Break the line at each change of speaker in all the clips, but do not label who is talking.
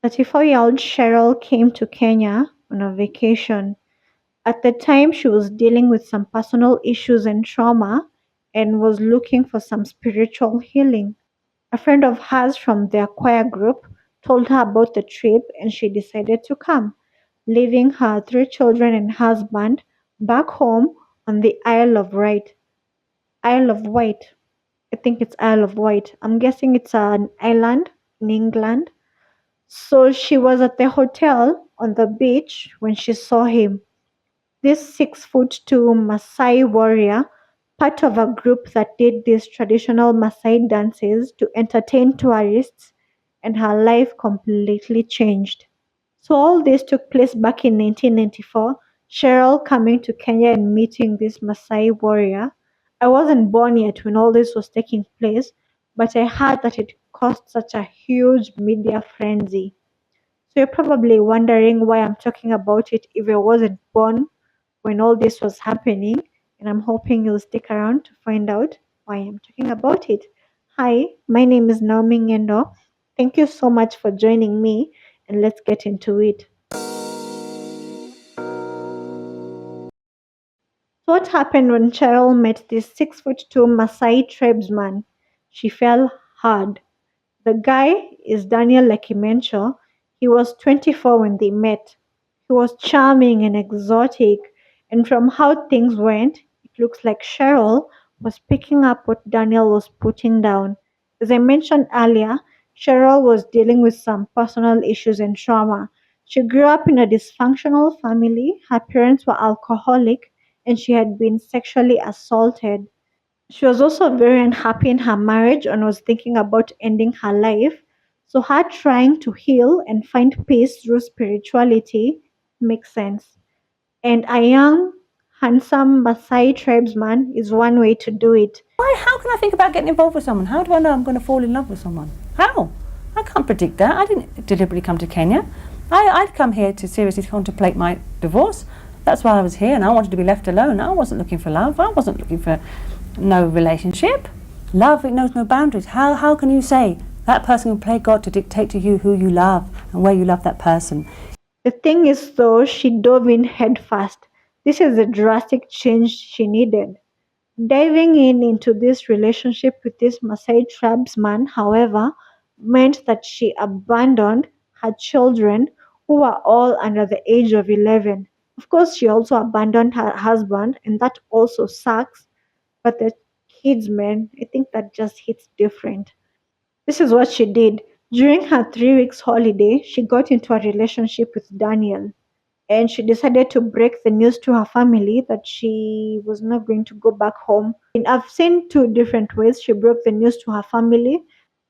34-year-old Cheryl came to Kenya on a vacation. At the time, she was dealing with some personal issues and trauma and was looking for some spiritual healing. A friend of hers from their choir group told her about the trip and she decided to come, leaving her three children and husband back home on the Isle of Wight. Isle of Wight. I think it's Isle of Wight. I'm guessing it's an island in England. So she was at the hotel on the beach when she saw him. This 6'2" Masai warrior, part of a group that did these traditional Masai dances to entertain tourists, and her life completely changed. So all this took place back in 1994. Cheryl coming to Kenya and meeting this Masai warrior. I wasn't born yet when all this was taking place, but I heard that it caused such a huge media frenzy. So you're probably wondering why I'm talking about it if I wasn't born when all this was happening, and I'm hoping you'll stick around to find out why I'm talking about it. Hi, my name is Naomi Ngendo. Thank you so much for joining me, and let's get into it. So what happened when Cheryl met this 6'2" Masai tribesman? She fell hard. The guy is Daniel Lekimencho. He was 24 when they met. He was charming and exotic, and from how things went, it looks like Cheryl was picking up what Daniel was putting down. As I mentioned earlier, Cheryl was dealing with some personal issues and trauma. She grew up in a dysfunctional family. Her parents were alcoholic, and she had been sexually assaulted. She was also very unhappy in her marriage and was thinking about ending her life. So, her trying to heal and find peace through spirituality makes sense. And a young, handsome Masai tribesman is one way to do it.
Why? How can I think about getting involved with someone? How do I know I'm going to fall in love with someone? How? I can't predict that. I didn't deliberately come to Kenya. I'd come here to seriously contemplate my divorce. That's why I was here, and I wanted to be left alone. I wasn't looking for love. I wasn't looking for no relationship. Love, it knows no boundaries. How can you say that person will play God to dictate to you who you love and where you love that person?
The thing is, though, she dove in headfirst. This is the drastic change she needed. Diving in into this relationship with this Maasai tribesman, however, meant that she abandoned her children, who were all under the age of 11. Of course, she also abandoned her husband, and that also sucks. But the kids, man, I think that just hits different. This is what she did. During her 3 weeks holiday, she got into a relationship with Daniel, and she decided to break the news to her family that she was not going to go back home. And I've seen two different ways she broke the news to her family.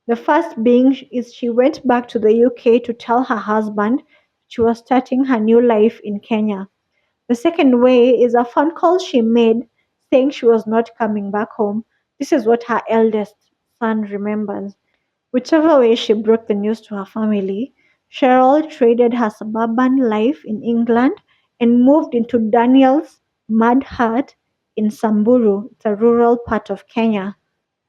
The first being is she went back to the UK to tell her husband she was starting her new life in Kenya. The second way is a phone call she made saying she was not coming back home. This is what her eldest son remembers. Whichever way she broke the news to her family, Cheryl traded her suburban life in England and moved into Daniel's mud hut in Samburu, it's a rural part of Kenya.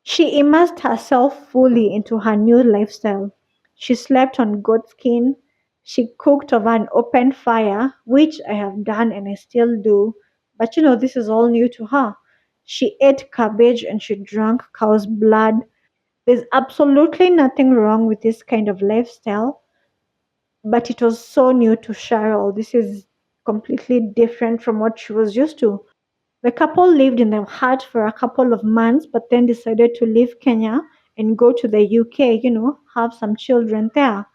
She immersed herself fully into her new lifestyle. She slept on goat skin. She cooked over an open fire, which I have done and I still do. But this is all new to her. She ate cabbage and she drank cow's blood. There's absolutely nothing wrong with this kind of lifestyle, but it was so new to Cheryl. This is completely different from what she was used to. The couple lived in the hut for a couple of months, but then decided to leave Kenya and go to the UK, have some children there.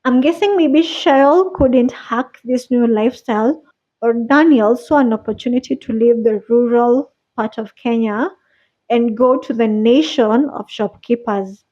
I'm guessing maybe Cheryl couldn't hack this new lifestyle, or Daniel saw an opportunity to leave the rural part of Kenya and go to the nation of shopkeepers.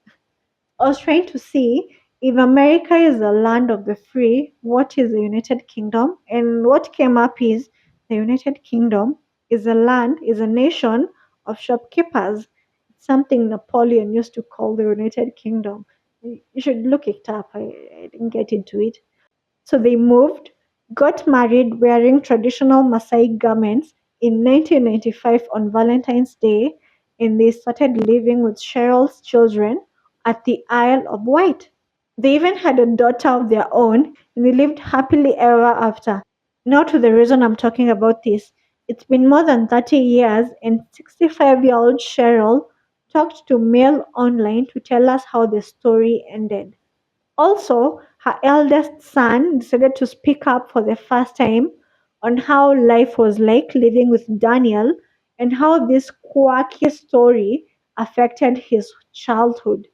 I was trying to see if America is the land of the free, what is the United Kingdom? And what came up is the United Kingdom is a nation of shopkeepers. It's something Napoleon used to call the United Kingdom. You should look it up. I didn't get into it. So they moved, got married wearing traditional Maasai garments in 1995 on Valentine's Day, and they started living with Cheryl's children at the Isle of Wight. They even had a daughter of their own, and they lived happily ever after. Now, to the reason I'm talking about this. It's been more than 30 years, and 65-year-old Cheryl talked to Mail Online to tell us how the story ended. Also, her eldest son decided to speak up for the first time on how life was like living with Daniel and how this quirky story affected his childhood.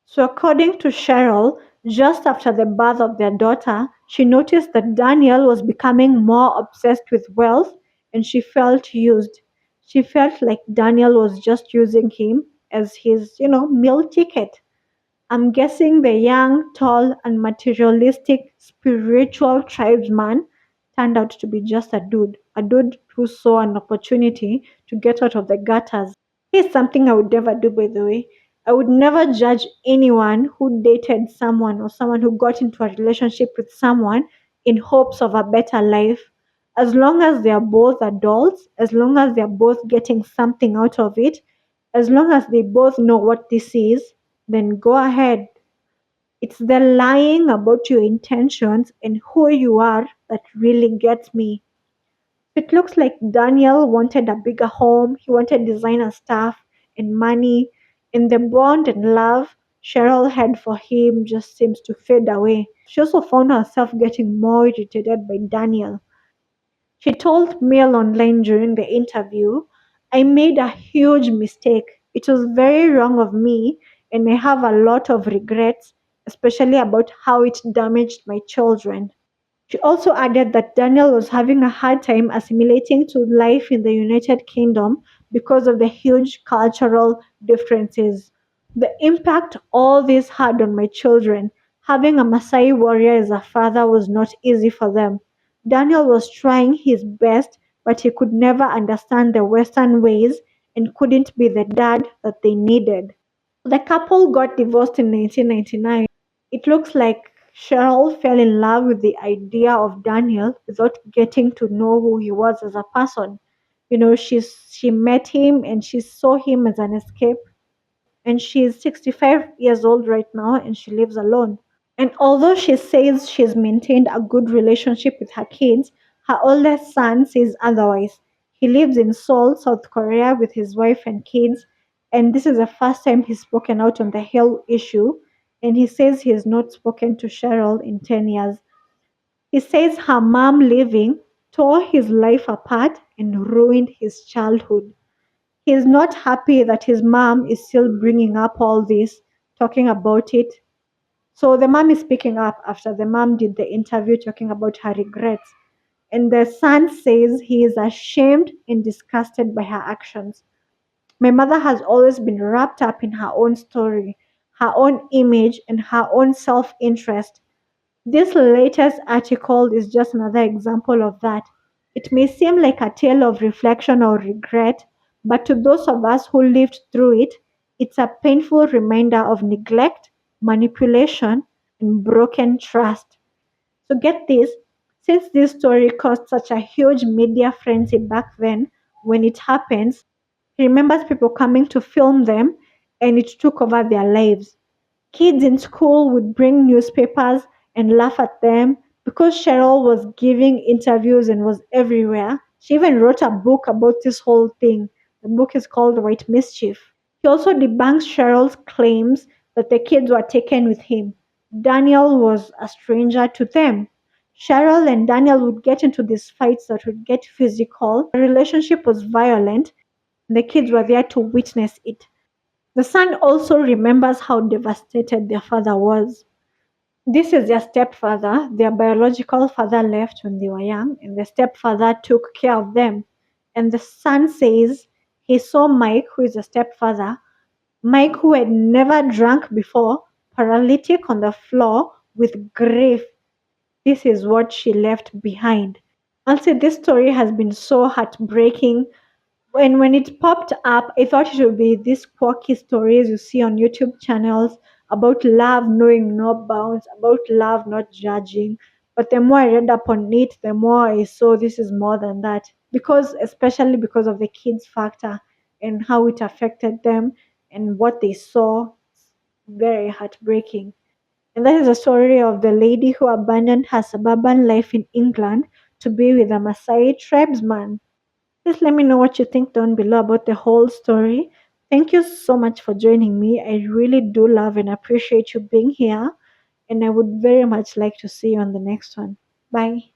So, according to Cheryl, just after the birth of their daughter, she noticed that Daniel was becoming more obsessed with wealth and she felt used. She felt like Daniel was just using him as his, meal ticket. I'm guessing the young, tall, and materialistic spiritual tribesman turned out to be just a dude who saw an opportunity to get out of the gutters. Here's something I would never do, by the way. I would never judge anyone who dated someone or someone who got into a relationship with someone in hopes of a better life. As long as they are both adults, as long as they are both getting something out of it, as long as they both know what this is, then go ahead. It's the lying about your intentions and who you are that really gets me. It looks like Daniel wanted a bigger home, he wanted designer stuff and money, and the bond and love Cheryl had for him just seems to fade away. She also found herself getting more irritated by Daniel. She told Mail Online during the interview, I made a huge mistake. It was very wrong of me, and I have a lot of regrets, especially about how it damaged my children. She also added that Daniel was having a hard time assimilating to life in the United Kingdom because of the huge cultural differences. The impact all this had on my children. Having a Masai warrior as a father was not easy for them. Daniel was trying his best, but he could never understand the Western ways and couldn't be the dad that they needed. The couple got divorced in 1999. It looks like Cheryl fell in love with the idea of Daniel without getting to know who he was as a person. She met him and she saw him as an escape, and she's 65 years old right now and she lives alone. And although she says she's maintained a good relationship with her kids, her oldest son says otherwise. He lives in Seoul, South Korea with his wife and kids, and this is the first time he's spoken out on the health issue. And he says he has not spoken to Cheryl in 10 years. He says her mom leaving tore his life apart and ruined his childhood. He is not happy that his mom is still bringing up all this, talking about it. So the mom is speaking up after the mom did the interview talking about her regrets. And the son says he is ashamed and disgusted by her actions. My mother has always been wrapped up in her own story, her own image, and her own self interest. This latest article is just another example of that. It may seem like a tale of reflection or regret, but to those of us who lived through it, it's a painful reminder of neglect, manipulation, and broken trust. So, get this, since this story caused such a huge media frenzy back then, when it happens, he remembers people coming to film them and it took over their lives. Kids in school would bring newspapers and laugh at them because Cheryl was giving interviews and was everywhere. She even wrote a book about this whole thing. The book is called White Mischief. He also debunks Cheryl's claims that the kids were taken with him. Daniel was a stranger to them. Cheryl and Daniel would get into these fights that would get physical. The relationship was violent. The kids were there to witness it. The son also remembers how devastated their father was. This is their stepfather. Their biological father left when they were young, and the stepfather took care of them. And the son says he saw Mike, who is the stepfather, Mike, who had never drunk before, paralytic on the floor with grief. This is what she left behind. I'll say this story has been so heartbreaking. When it popped up, I thought it would be these quirky stories you see on YouTube channels about love knowing no bounds, about love not judging. But the more I read up on it, the more I saw this is more than that. Because especially because of the kids factor and how it affected them and what they saw, very heartbreaking. And that is the story of the lady who abandoned her suburban life in England to be with a Masai tribesman. Please let me know what you think down below about the whole story. Thank you so much for joining me. I really do love and appreciate you being here, and I would very much like to see you on the next one. Bye.